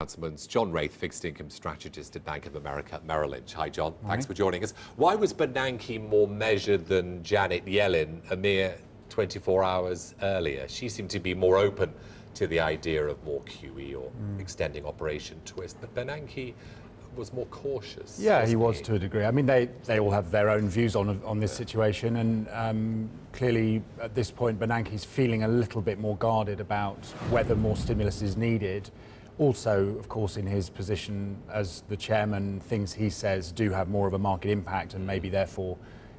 Announcements. John Wraith, fixed income strategist at Bank of America, Merrill Lynch. Hi, John. Thanks for joining us. Why was Bernanke more measured than Janet Yellen a mere 24 hours earlier? She seemed to be more open to the idea of more QE or extending Operation Twist, but Bernanke was more cautious. Yeah, he was to a degree. I mean, they all have their own views on this situation, and clearly at this point Bernanke's feeling a little bit more guarded about whether more stimulus is needed. Also, of course, in his position as the chairman, things he says do have more of a market impact, and maybe therefore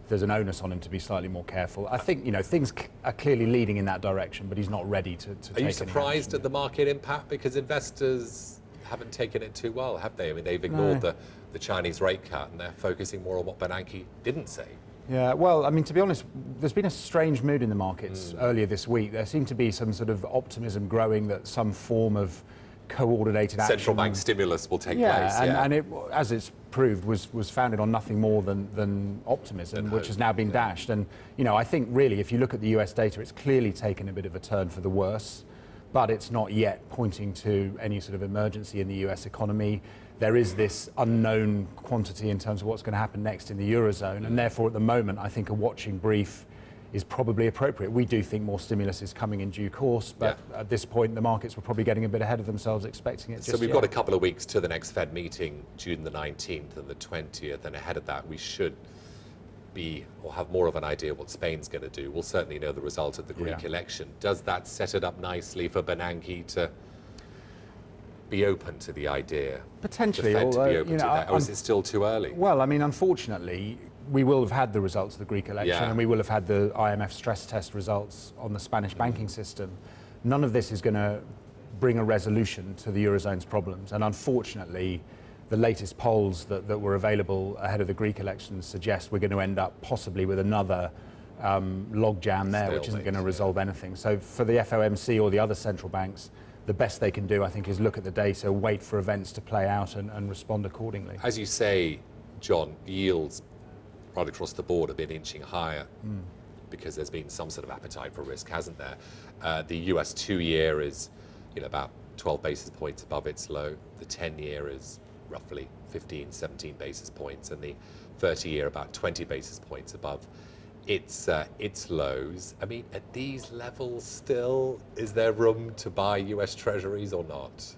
there's an onus on him to be slightly more careful. I think, things are clearly leading in that direction, but he's not ready to take any Are you surprised at the market impact? Because investors haven't taken it too well, have they? I mean, they've ignored the Chinese rate cut, and they're focusing more on what Bernanke didn't say. Yeah, well, I mean, to be honest, there's been a strange mood in the markets earlier this week. There seemed to be some sort of optimism growing that some form of coordinated action. Central bank stimulus will take place. And it, as it's proved, was founded on nothing more than optimism, which has now been dashed. And, I think really, if you look at the US data, it's clearly taken a bit of a turn for the worse, but it's not yet pointing to any sort of emergency in the US economy. There is this unknown quantity in terms of what's going to happen next in the Eurozone, and therefore at the moment I think a watching brief is probably appropriate. We do think more stimulus is coming in due course, but at this point the markets were probably getting a bit ahead of themselves expecting it. So we've got a couple of weeks to the next Fed meeting, June the 19th and the 20th, and ahead of that we should have more of an idea what Spain's going to do. We'll certainly know the result of the Greek election. Does that set it up nicely for Bernanke to be open to the idea? Potentially, the Fed although, to be open to that, or is it still too early? Well, I mean, unfortunately, we will have had the results of the Greek election, and we will have had the IMF stress test results on the Spanish banking system. None of this is going to bring a resolution to the Eurozone's problems, and unfortunately, the latest polls that were available ahead of the Greek elections suggest we're going to end up possibly with another logjam there, which isn't going to resolve anything. So for the FOMC or the other central banks, the best they can do, I think, is look at the data, wait for events to play out and respond accordingly. As you say, John, yields right across the board have been inching higher because there's been some sort of appetite for risk, hasn't there? The US 2-year is about 12 basis points above its low. The 10-year is roughly 15, 17 basis points, and the 30-year about 20 basis points above its lows. I mean, at these levels still, is there room to buy US Treasuries or not?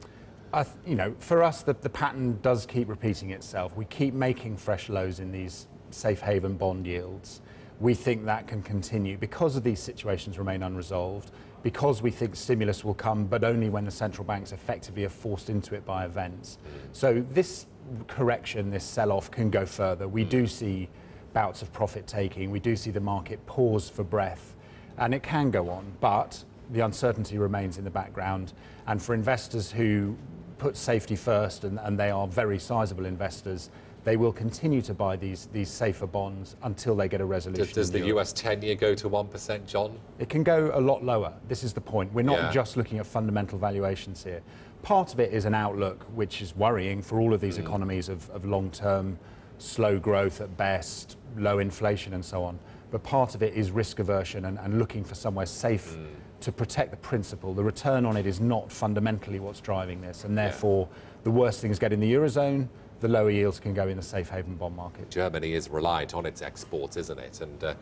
For us, the pattern does keep repeating itself. We keep making fresh lows in these safe haven bond yields. We think that can continue because of these situations remain unresolved, because we think stimulus will come, but only when the central banks effectively are forced into it by events. So this correction, this sell-off can go further. We do see bouts of profit taking. We do see the market pause for breath, and it can go on, but the uncertainty remains in the background. And for investors who put safety first, and they are very sizable investors, they will continue to buy these safer bonds until they get a resolution. Does the US 10-year go to 1%, John? It can go a lot lower. This is the point. We're not just looking at fundamental valuations here. Part of it is an outlook which is worrying for all of these economies of long-term slow growth at best, low inflation and so on. But part of it is risk aversion and looking for somewhere safe to protect the principal. The return on it is not fundamentally what's driving this, and therefore the worst things get in the Eurozone, the lower yields can go in the safe haven bond market. Germany is reliant on its exports, isn't it? And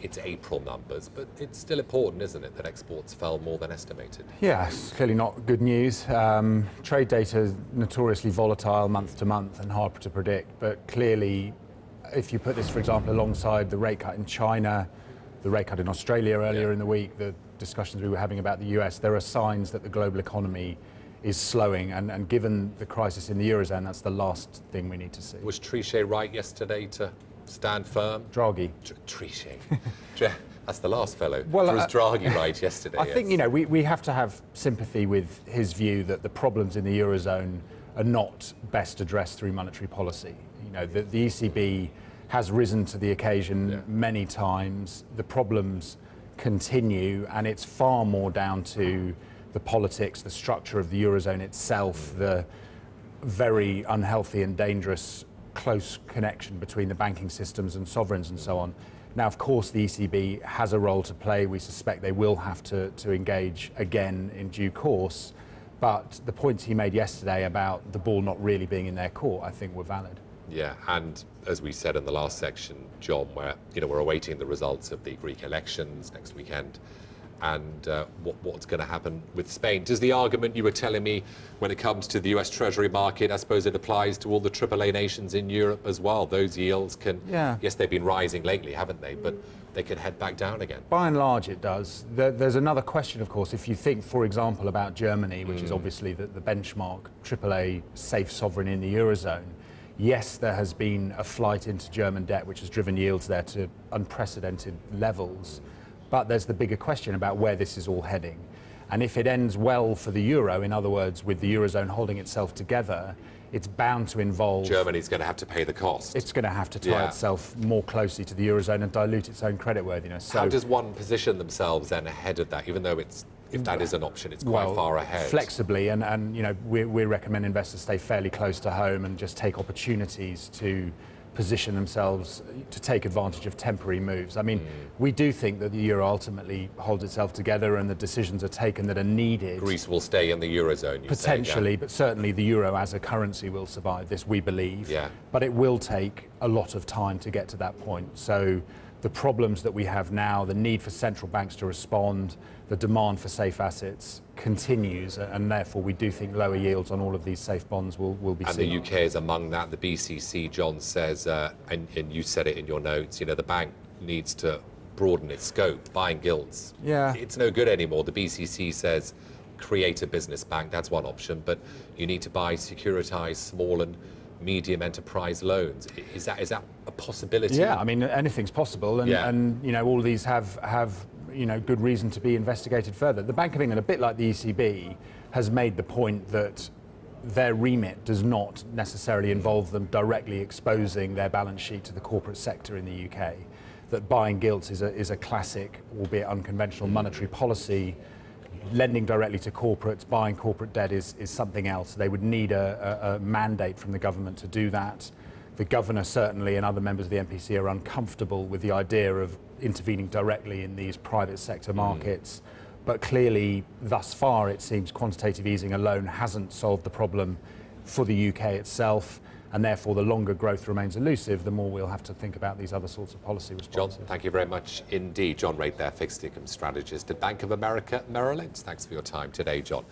its April numbers, but it's still important, isn't it, that exports fell more than estimated? Yeah, it's clearly not good news. Trade data is notoriously volatile month to month and hard to predict, but clearly, if you put this, for example, alongside the rate cut in China, the rate cut in Australia earlier in the week, the discussions we were having about the US, there are signs that the global economy is slowing, and given the crisis in the Eurozone, that's the last thing we need to see. Was Trichet right yesterday to stand firm? Draghi. Trichet. That's the last fellow. Well, was Draghi right yesterday? I think, we have to have sympathy with his view that the problems in the Eurozone are not best addressed through monetary policy. The ECB has risen to the occasion many times. The problems continue, and it's far more down to the politics, the structure of the Eurozone itself, the very unhealthy and dangerous close connection between the banking systems and sovereigns and so on. Now, of course, the ECB has a role to play. We suspect they will have to engage again in due course. But the points he made yesterday about the ball not really being in their court, I think, were valid. Yeah, and as we said in the last section, John, where we're awaiting the results of the Greek elections next weekend, and what's going to happen with Spain. Does the argument you were telling me when it comes to the US Treasury market, I suppose it applies to all the AAA nations in Europe as well? Those yields can, yes, they've been rising lately, haven't they? But they could head back down again. By and large, it does. There's another question, of course, if you think, for example, about Germany, which is obviously the benchmark AAA safe sovereign in the Eurozone. Yes, there has been a flight into German debt, which has driven yields there to unprecedented levels. But there's the bigger question about where this is all heading. And if it ends well for the euro, in other words, with the Eurozone holding itself together, it's bound to involve... Germany's going to have to pay the cost. It's going to have to tie itself more closely to the Eurozone and dilute its own creditworthiness. So how does one position themselves then ahead of that, even though if that is an option, it's quite far ahead? Flexibly, and we recommend investors stay fairly close to home and just take opportunities to position themselves to take advantage of temporary moves. I mean, we do think that the euro ultimately holds itself together and the decisions are taken that are needed. Greece will stay in the Eurozone, potentially, but certainly the euro as a currency will survive this, we believe. Yeah. But it will take a lot of time to get to that point. So the problems that we have now, the need for central banks to respond, the demand for safe assets continues, and therefore we do think lower yields on all of these safe bonds will be seen. And the UK is among that. The BCC, John says, and you said it in your notes, the bank needs to broaden its scope, buying gilts. Yeah. It's no good anymore. The BCC says create a business bank, that's one option, but you need to buy securitized small and medium enterprise loans. Is that a possibility? Yeah, I mean, anything's possible, and all of these have good reason to be investigated further. The Bank of England, a bit like the ECB, has made the point that their remit does not necessarily involve them directly exposing their balance sheet to the corporate sector in the UK. That buying gilts is a classic, albeit unconventional, monetary policy. Lending directly to corporates, buying corporate debt is something else. They would need a mandate from the government to do that. The governor certainly and other members of the MPC are uncomfortable with the idea of intervening directly in these private sector markets. But clearly, thus far, it seems quantitative easing alone hasn't solved the problem for the UK itself. And therefore, the longer growth remains elusive, the more we'll have to think about these other sorts of policy responses. John, thank you very much indeed. John Wraith there, fixed income strategist at Bank of America Merrill Lynch. Thanks for your time today, John.